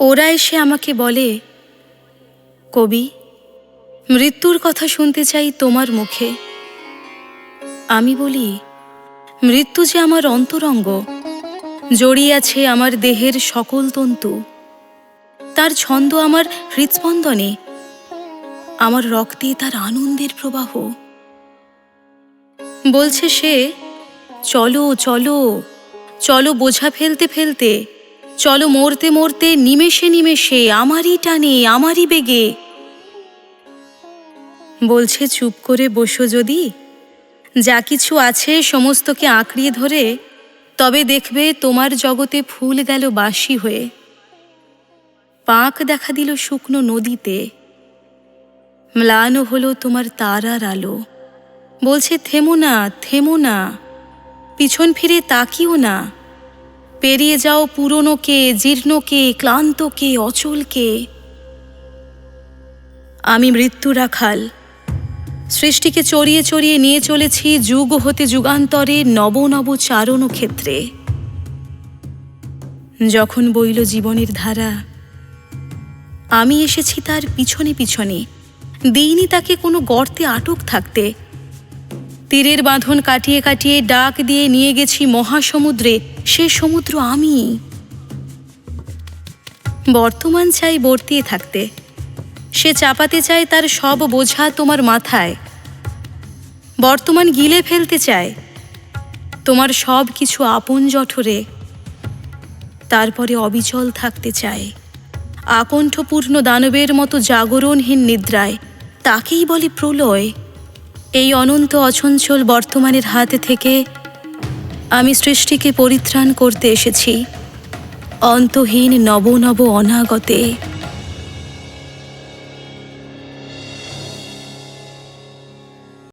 ওরা এসে আমাকে বলে, কবি, মৃত্যুর কথা শুনতে চাই তোমার মুখে। আমি বলি, মৃত্যু যে আমার অন্তরঙ্গ, জড়িয়ে আছে আমার দেহের সকল তন্তু। তার ছন্দ আমার হৃৎস্পন্দনে, আমার রক্তে তার আনন্দের প্রবাহ। বলছে সে, চলো চলো চলো বোঝা ফেলতে ফেলতে, চলো মরতে মরতে, নিমেষে নিমেষে, আমারই টানে আমারই বেগে। বলছে চুপ করে বসো যদি, যা কিছু আছে সমস্তকে আঁকড়িয়ে ধরে, তবে দেখবে তোমার জগতে ফুল গেল বাসি হয়ে। পাঁক দেখা দিল শুকনো নদীতে, ম্লান হলো তোমার তারার আলো। বলছে থেমো না থেমো না, পিছন ফিরে তাকিও না, পেরিয়ে যাও পুরনোকে, জীর্ণকে, ক্লান্তকে, অচলকে। আমি মৃত্যু রাখাল, সৃষ্টিকে চড়িয়ে চড়িয়ে নিয়ে চলেছি যুগ হতে যুগান্তরে নব নব চারণ ক্ষেত্রে। যখন বইল জীবনের ধারা, আমি এসেছি তার পিছনে পিছনে, দিইনি তাকে কোনো গর্তে আটক থাকতে। তীরের বাঁধন কাটিয়ে কাটিয়ে ডাক দিয়ে নিয়ে গেছি মহাসমুদ্রে, সে সমুদ্র আমি। বর্তমান চাই বর্তিয়ে থাকতে, সে চাপাতে চায় তার সব বোঝা তোমার মাথায়। বর্তমান গিলে ফেলতে চায় তোমার সব কিছু আপন জঠরে, তারপরে অবিচল থাকতে চায় আকণ্ঠপূর্ণ দানবের মতো জাগরণহীন নিদ্রায়। তাকেই বলে প্রলয়। এই অনন্ত অচঞ্চল বর্তমানের হাতে থেকে আমি সৃষ্টিকে পরিত্রাণ করতে এসেছি অন্তহীন নব নব অনাগতে।